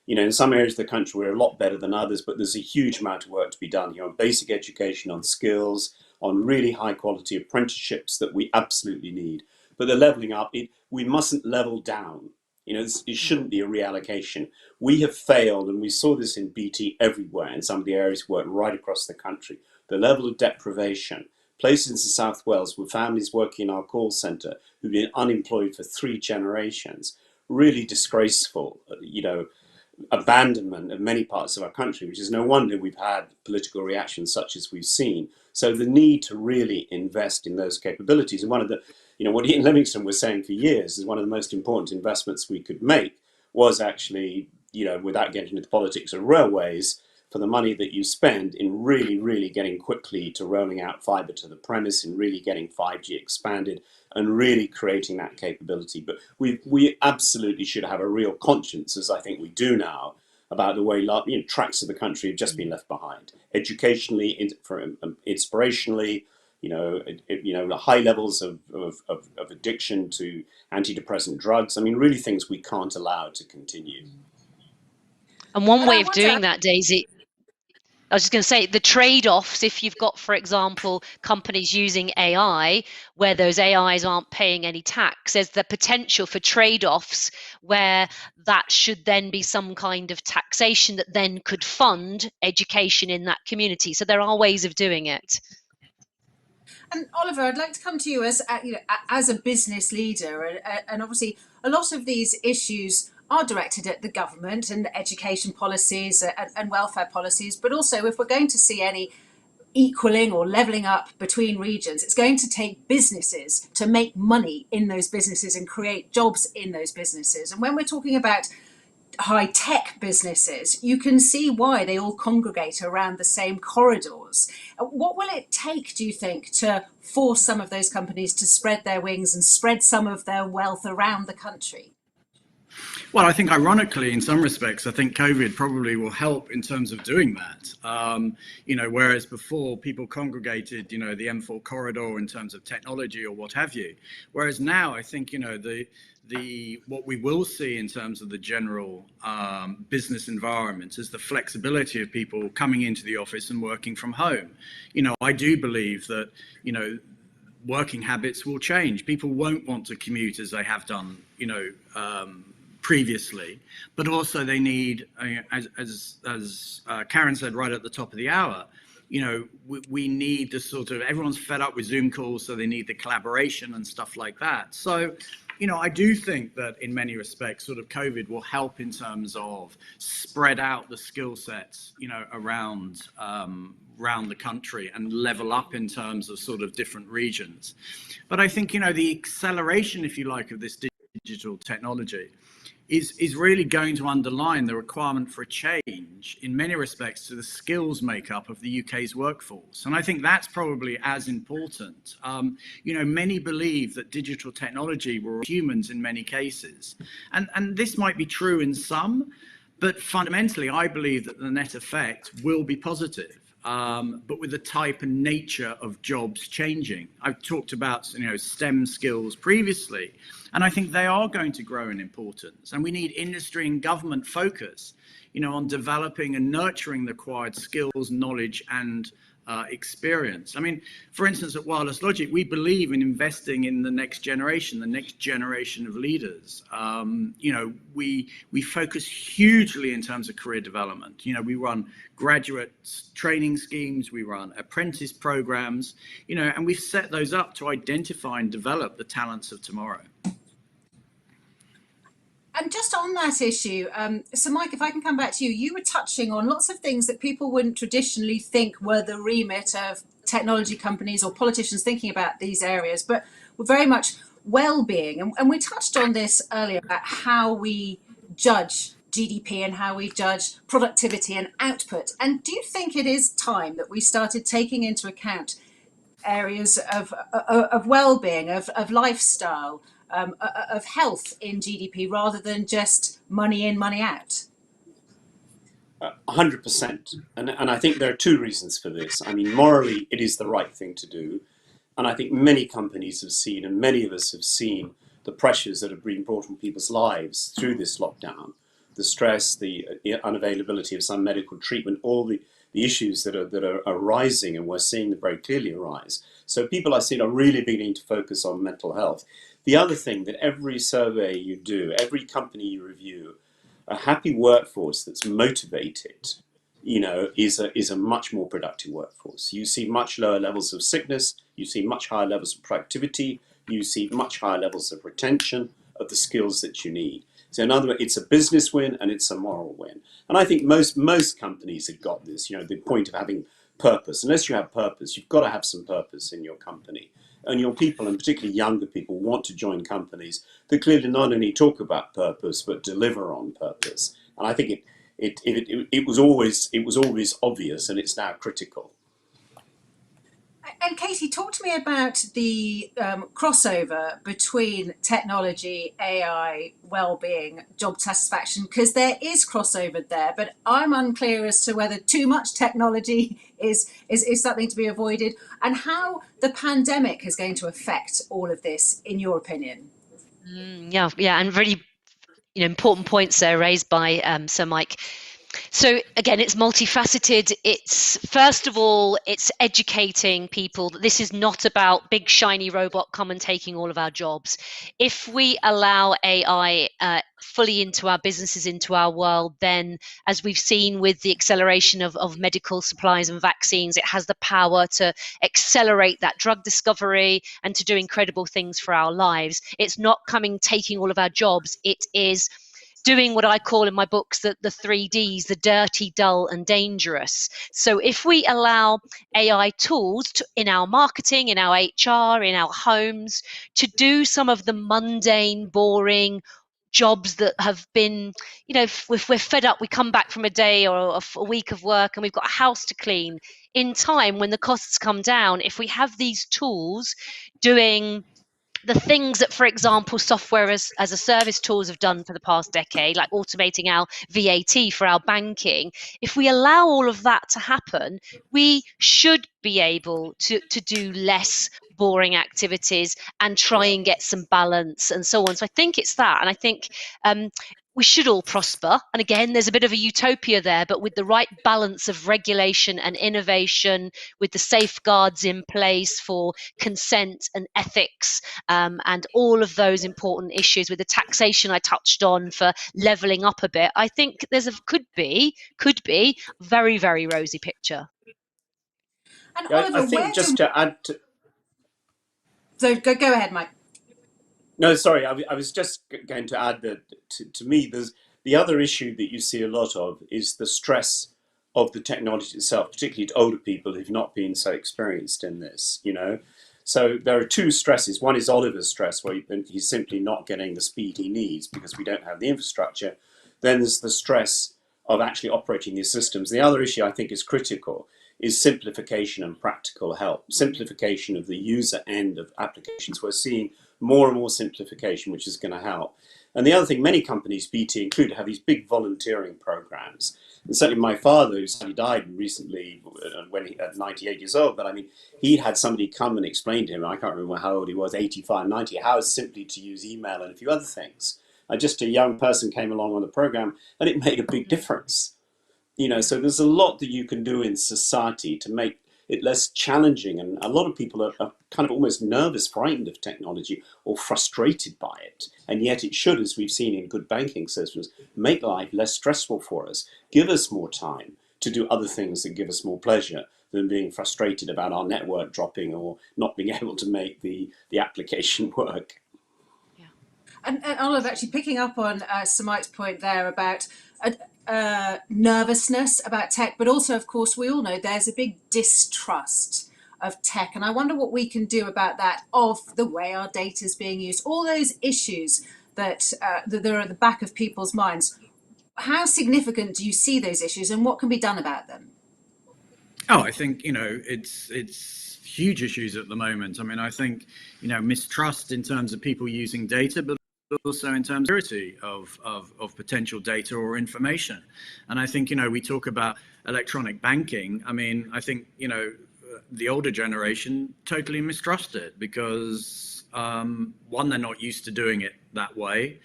In some areas of the country, we're a lot better than others, but there's a huge amount of work to be done here on basic education, on skills, on really high quality apprenticeships that we absolutely need. But the levelling up, we mustn't level down. It shouldn't be a reallocation. We have failed, and we saw this in BT everywhere, in some of the areas we work right across the country. The level of deprivation, places in South Wales with families working in our call centre who've been unemployed for 3 generations, really disgraceful, abandonment of many parts of our country, which is no wonder we've had political reactions such as we've seen. So the need to really invest in those capabilities, and one of the, what Ian Livingstone was saying for years is one of the most important investments we could make was actually, without getting into the politics of railways, for the money that you spend in really, really getting quickly to rolling out fibre to the premise and really getting 5G expanded and really creating that capability. But we absolutely should have a real conscience, as I think we do now, about the way tracts of the country have just been left behind, educationally, inspirationally. High levels of addiction to antidepressant drugs. I mean, really things we can't allow to continue. And one But way I of wonder, doing that, Daisy, I was just going to say the trade-offs, if you've got, for example, companies using AI where those AIs aren't paying any tax, there's the potential for trade-offs where that should then be some kind of taxation that then could fund education in that community. So there are ways of doing it. and Oliver, I'd like to come to you as a business leader, and obviously a lot of these issues are directed at the government and education policies and welfare policies, but also if we're going to see any equaling or levelling up between regions, it's going to take businesses to make money in those businesses and create jobs in those businesses. And when we're talking about high-tech businesses, you can see why they all congregate around the same corridors. What will it take, do you think, to force some of those companies to spread their wings and spread some of their wealth around the country? Well, I think ironically, in some respects, I think COVID probably will help in terms of doing that. Whereas before people congregated, the M4 corridor in terms of technology or what have you. Whereas now I think, what we will see in terms of the general business environment is the flexibility of people coming into the office and working from home. I do believe that, working habits will change. People won't want to commute as they have done, previously, but also they need, as Karen said right at the top of the hour, we need the sort of, everyone's fed up with Zoom calls, so they need the collaboration and stuff like that. So, I do think that in many respects, sort of COVID will help in terms of spread out the skill sets, around the country and level up in terms of sort of different regions. But I think, the acceleration, if you like, of this digital technology is really going to underline the requirement for a change in many respects to the skills makeup of the UK's workforce. And I think that's probably as important. Many believe that digital technology will replace humans in many cases. And this might be true in some, but fundamentally, I believe that the net effect will be positive. But with the type and nature of jobs changing. I've talked about STEM skills previously, and I think they are going to grow in importance. And we need industry and government focus, on developing and nurturing the required skills, knowledge, and experience. I mean, for instance, at Wireless Logic, we believe in investing in the next generation of leaders. We focus hugely in terms of career development. We run graduate training schemes, we run apprentice programs, and we've set those up to identify and develop the talents of tomorrow. And just on that issue, so Mike, if I can come back to you, you were touching on lots of things that people wouldn't traditionally think were the remit of technology companies or politicians thinking about these areas, but were very much well-being. And we touched on this earlier about how we judge GDP and how we judge productivity and output. And do you think it is time that we started taking into account areas of well-being, of lifestyle, of health in GDP rather than just money in, money out? 100%. And I think there are two reasons for this. I mean, morally, it is the right thing to do. And I think many companies have seen, and many of us have seen, the pressures that have been brought on people's lives through this lockdown, the stress, the unavailability of some medical treatment, all the issues that are arising, and we're seeing them very clearly arise. So people I've seen are really beginning to focus on mental health. The other thing that every survey you do, every company you review, a happy workforce that's motivated, is a much more productive workforce. You see much lower levels of sickness, you see much higher levels of productivity, you see much higher levels of retention of the skills that you need. So in other words, it's a business win and it's a moral win. And I think most companies have got this, the point of having purpose. Unless you have purpose, you've got to have some purpose in your company. And your people, and particularly younger people, want to join companies that clearly not only talk about purpose, but deliver on purpose. And I think it was always obvious, and it's now critical. And Katie, talk to me about the crossover between technology, AI, well-being, job satisfaction, because there is crossover there, but I'm unclear as to whether too much technology is something to be avoided, and how the pandemic is going to affect all of this, in your opinion. Yeah, and really important points there raised by Sir Mike. So again, it's multifaceted. It's first of all, it's educating people that this is not about big shiny robot come and taking all of our jobs. If we allow AI fully into our businesses, into our world, then as we've seen with the acceleration of medical supplies and vaccines, it has the power to accelerate that drug discovery and to do incredible things for our lives. It's not taking all of our jobs. It is doing what I call in my books the 3Ds, the dirty, dull, and dangerous. So if we allow AI tools in our marketing, in our HR, in our homes, to do some of the mundane, boring jobs that have been, if we're fed up, we come back from a day or a week of work and we've got a house to clean. In time, when the costs come down, if we have these tools doing the things that, for example, software as a service tools have done for the past decade, like automating our VAT for our banking, if we allow all of that to happen, we should be able to do less boring activities and try and get some balance and so on. So I think it's that. And I think we should all prosper. And again, there's a bit of a utopia there, but with the right balance of regulation and innovation, with the safeguards in place for consent and ethics, and all of those important issues, with the taxation I touched on for leveling up a bit, I think there's could be very, very rosy picture. And Yeah, Oliver, I think just to add to... So go ahead, Mike. No, sorry, I was just going to add that to me, there's the other issue that you see a lot of is the stress of the technology itself, particularly to older people who've not been so experienced in this, So there are two stresses. One is Oliver's stress, where he's simply not getting the speed he needs because we don't have the infrastructure. Then there's the stress of actually operating these systems. The other issue I think is critical is simplification and practical help. Simplification of the user end of applications. We're seeing more and more simplification, which is going to help. And the other thing, many companies, BT included, have these big volunteering programs. And certainly my father, who sadly died recently when he at 98 years old, but I mean, he had somebody come and explain to him, I can't remember how old he was, 85, 90, how simply to use email and a few other things. Just a young person came along on the program and it made a big difference. So there's a lot that you can do in society to make it less challenging. And a lot of people are kind of almost nervous, frightened of technology or frustrated by it. And yet it should, as we've seen in good banking systems, make life less stressful for us, give us more time to do other things that give us more pleasure than being frustrated about our network dropping or not being able to make the application work. Yeah. And Olive, actually picking up on Sir Mike's point there about nervousness about tech, but also, of course, we all know there's a big distrust of tech. And I wonder what we can do about that, of the way our data is being used, all those issues that are at the back of people's minds. How significant do you see those issues and what can be done about them? Oh, I think, it's huge issues at the moment. I mean, I think, mistrust in terms of people using data, but also in terms of security of potential data or information. And I think, we talk about electronic banking. I mean, I think, the older generation totally mistrust it because, one, they're not used to doing it that way.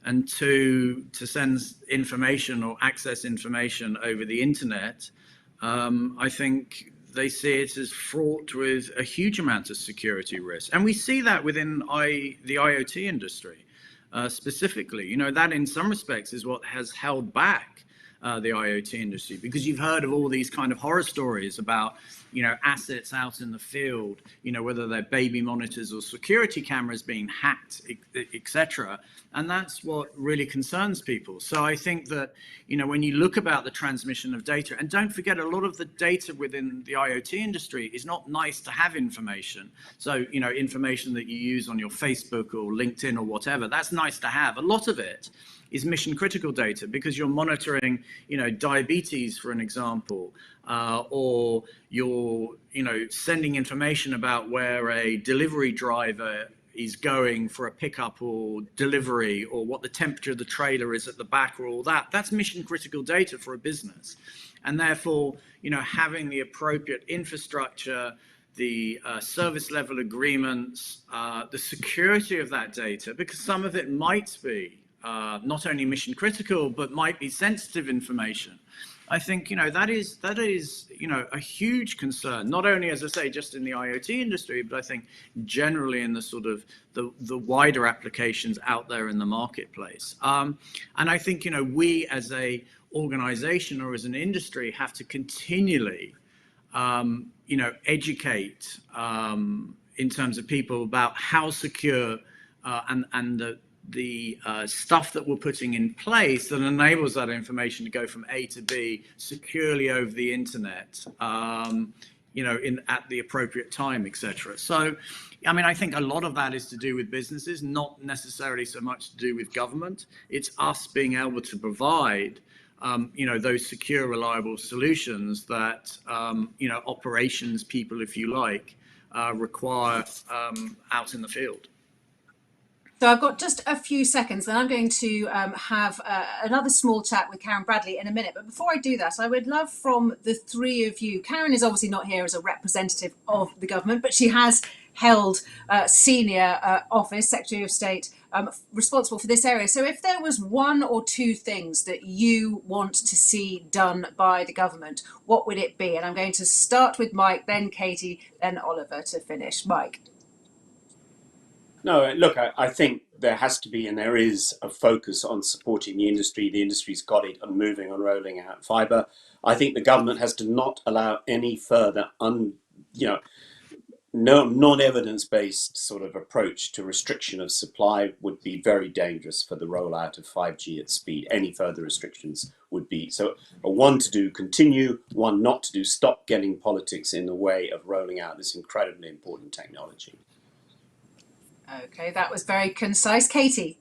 And two, to send information or access information over the internet, I think they see it as fraught with a huge amount of security risk. And we see that within the IoT industry specifically. You know, that in some respects is what has held back the IoT industry, because you've heard of all these kind of horror stories about, you know, assets out in the field, you know, whether they're baby monitors or security cameras being hacked, etc. And that's what really concerns people. So I think that, you know, when you look about the transmission of data, and don't forget, a lot of the data within the IoT industry is not nice to have information. So, you know, information that you use on your Facebook or LinkedIn or whatever, that's nice to have. A lot of it is mission critical data, because you're monitoring, you know, diabetes, for an example, or you're, you know, sending information about where a delivery driver is going for a pickup or delivery, or what the temperature of the trailer is at the back, or all that. That's mission critical data for a business. And therefore, you know, having the appropriate infrastructure, the service level agreements, the security of that data, because some of it might be not only mission critical, but might be sensitive information. I think, you know, that is, you know, a huge concern, not only, as I say, just in the IoT industry, but I think generally in the sort of the wider applications out there in the marketplace. And I think, you know, we as a organization or as an industry have to continually, you know, educate in terms of people about how secure and the stuff that we're putting in place that enables that information to go from A to B securely over the internet, you know, at the appropriate time, etc. So, I mean, I think a lot of that is to do with businesses, not necessarily so much to do with government. It's us being able to provide, you know, those secure, reliable solutions that, you know, operations people, if you like, require out in the field. So I've got just a few seconds, and I'm going to have another small chat with Karen Bradley in a minute. But before I do that, I would love from the three of you. Karen is obviously not here as a representative of the government, but she has held senior office, Secretary of State, responsible for this area. So if there was one or two things that you want to see done by the government, what would it be? And I'm going to start with Mike, then Katie, then Oliver to finish. Mike. No, look, I think there has to be, and there is, a focus on supporting the industry. The industry's got it on moving, on rolling out fibre. I think the government has to not allow any further, non-evidence-based sort of approach to restriction of supply. Would be very dangerous for the rollout of 5G at speed. Any further restrictions would be. So a one to do, continue; one not to do, stop getting politics in the way of rolling out this incredibly important technology. Okay, that was very concise. Katie?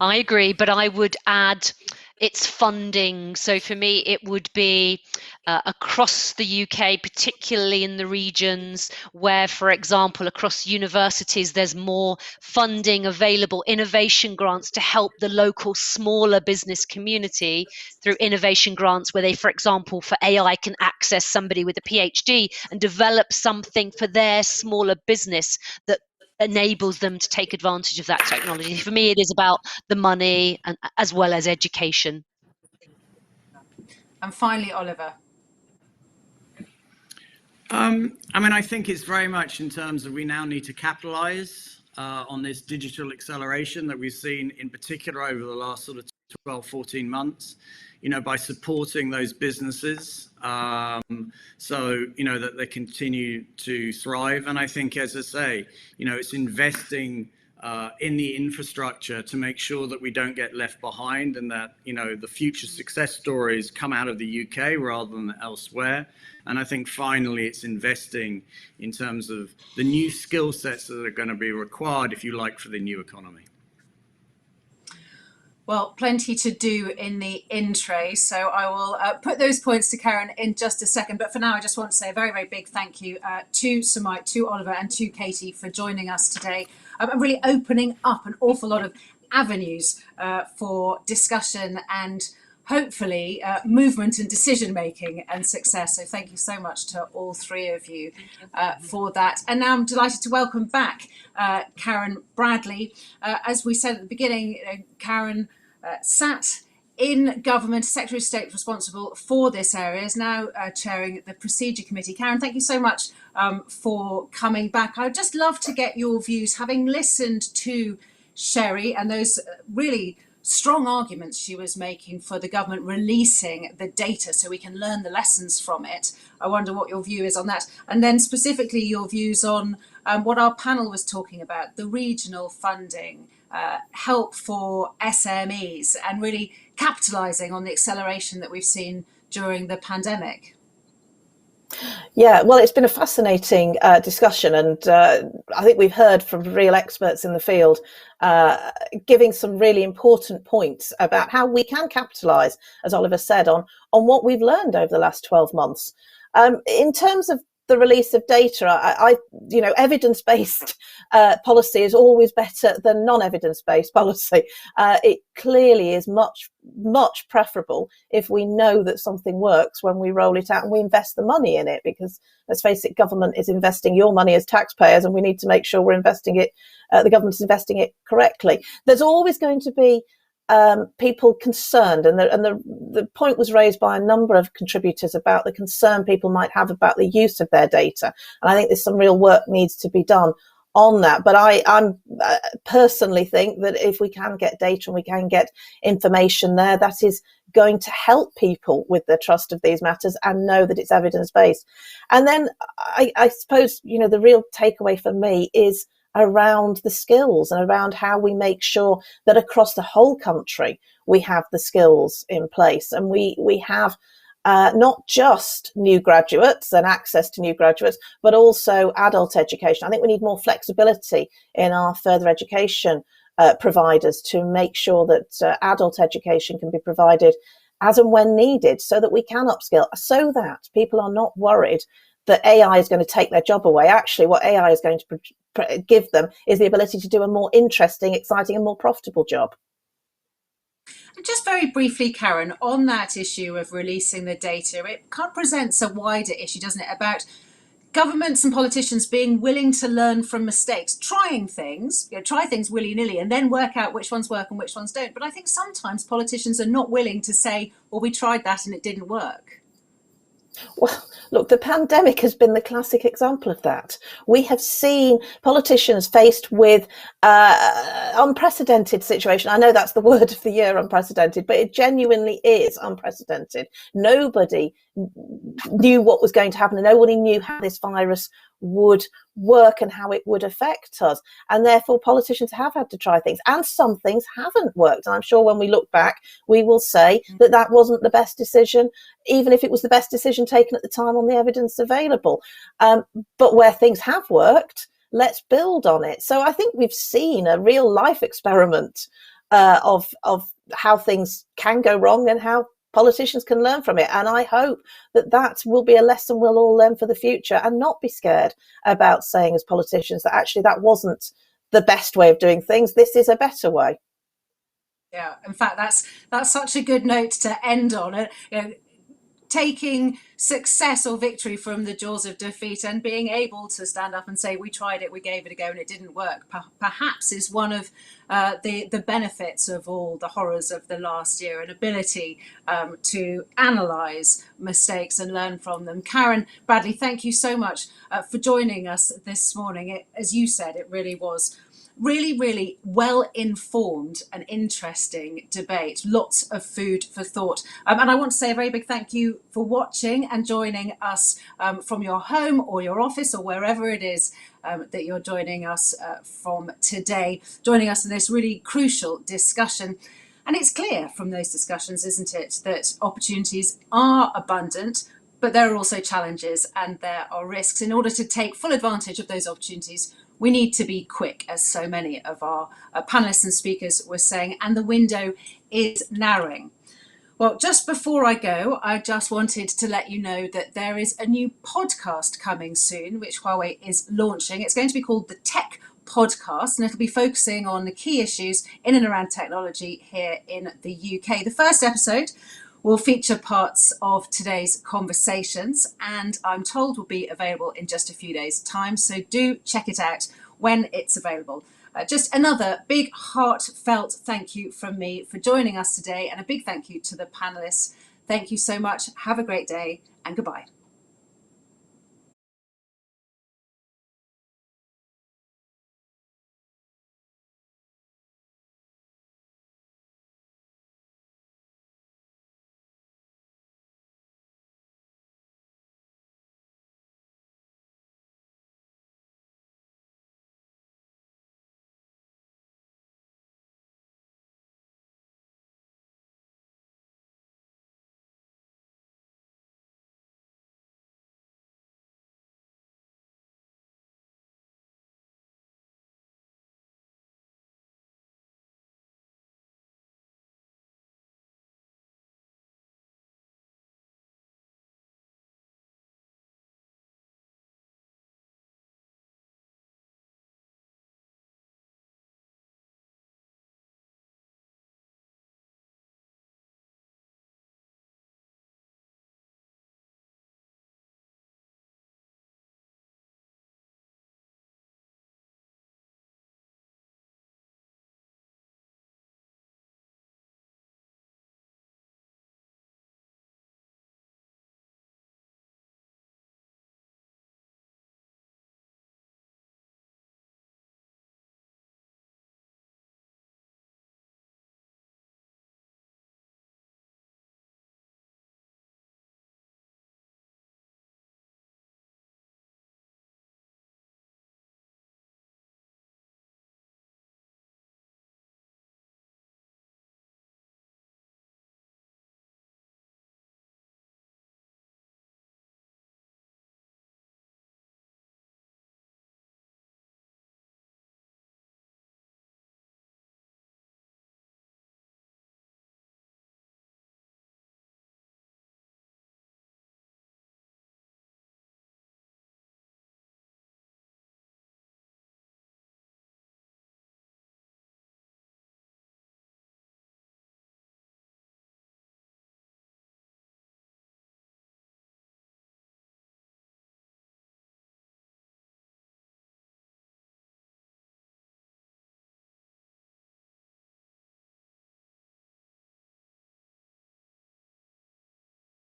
I agree, but I would add its funding. So for me, it would be across the UK, particularly in the regions where, for example, across universities, there's more funding available, innovation grants to help the local smaller business community through innovation grants where they, for example, for AI can access somebody with a PhD and develop something for their smaller business that enables them to take advantage of that technology. For me, it is about the money and as well as education. And finally, Oliver. I mean, I think it's very much in terms of we now need to capitalize on this digital acceleration that we've seen in particular over the last sort of 12, 14 months, you know, by supporting those businesses so, you know, that they continue to thrive. And I think, as I say, you know, it's investing in the infrastructure to make sure that we don't get left behind and that, you know, the future success stories come out of the UK rather than elsewhere. And I think finally it's investing in terms of the new skill sets that are going to be required, if you like, for the new economy. Well, plenty to do in the in-tray, so I will put those points to Karen in just a second. But for now, I just want to say a very, very big thank you to Sir Mike, to Oliver and to Katie for joining us today. I'm really opening up an awful lot of avenues for discussion and hopefully movement and decision making and success. So thank you so much to all three of you for that. And now I'm delighted to welcome back Karen Bradley. As we said at the beginning, Karen sat in government, Secretary of State responsible for this area, is now chairing the Procedure Committee. Karen, thank you so much for coming back. I'd just love to get your views, having listened to Sherry and those really strong arguments she was making for the government releasing the data so we can learn the lessons from it. I wonder what your view is on that. And then specifically your views on what our panel was talking about, the regional funding, help for SMEs, and really capitalising on the acceleration that we've seen during the pandemic. Yeah, well, it's been a fascinating discussion, and I think we've heard from real experts in the field giving some really important points about how we can capitalise, as Oliver said, on what we've learned over the last 12 months. In terms of the release of data, evidence-based policy is always better than non-evidence-based policy. It clearly is much preferable if we know that something works when we roll it out and we invest the money in it, because let's face it, government is investing your money as taxpayers, and we need to make sure we're investing it, the government's investing it correctly. There's always going to be people concerned, and the point was raised by a number of contributors about the concern people might have about the use of their data, and I think there's some real work needs to be done on that. But I'm personally think that if we can get data and we can get information there, that is going to help people with the trust of these matters and know that it's evidence-based. And then I suppose, the real takeaway for me is around the skills and around how we make sure that across the whole country we have the skills in place, and we have not just new graduates and access to new graduates, but also adult education. I think we need more flexibility in our further education providers to make sure that adult education can be provided as and when needed, so that we can upskill, so that people are not worried that AI is going to take their job away. Actually, what AI is going to give them is the ability to do a more interesting, exciting and more profitable job. And just very briefly, Karen, on that issue of releasing the data, it kind of presents a wider issue, doesn't it, about governments and politicians being willing to learn from mistakes, try things willy-nilly and then work out which ones work and which ones don't. But I think sometimes politicians are not willing to say, well, we tried that and it didn't work. Well, look, the pandemic has been the classic example of that. We have seen politicians faced with unprecedented situation. I know that's the word of the year, unprecedented, but it genuinely is unprecedented. Nobody knew what was going to happen, and nobody knew how this virus would work and how it would affect us, and therefore politicians have had to try things, and some things haven't worked, and I'm sure when we look back we will say that wasn't the best decision, even if it was the best decision taken at the time on the evidence available. But where things have worked, let's build on it. So I think we've seen a real life experiment of how things can go wrong and how politicians can learn from it. And I hope that will be a lesson we'll all learn for the future, and not be scared about saying as politicians that actually that wasn't the best way of doing things. This is a better way. Yeah, in fact, that's such a good note to end on. Taking success or victory from the jaws of defeat and being able to stand up and say, we tried it, we gave it a go and it didn't work, perhaps is one of the benefits of all the horrors of the last year, an ability to analyse mistakes and learn from them. Karen Bradley, thank you so much for joining us this morning. As you said, it really was really well-informed and interesting debate. Lots of food for thought. And I want to say a very big thank you for watching and joining us from your home or your office or wherever it is that you're joining us from today, joining us in this really crucial discussion. And it's clear from those discussions, isn't it, that opportunities are abundant, but there are also challenges and there are risks. In order to take full advantage of those opportunities, we need to be quick, as so many of our panelists and speakers were saying, and the window is narrowing. Well, just before I go, I just wanted to let you know that there is a new podcast coming soon, which Huawei is launching. It's going to be called the Tech Podcast, and it'll be focusing on the key issues in and around technology here in the UK. The first episode will feature parts of today's conversations, and I'm told will be available in just a few days' time. So do check it out when it's available. Just another big heartfelt thank you from me for joining us today, and a big thank you to the panelists. Thank you so much. Have a great day, and goodbye.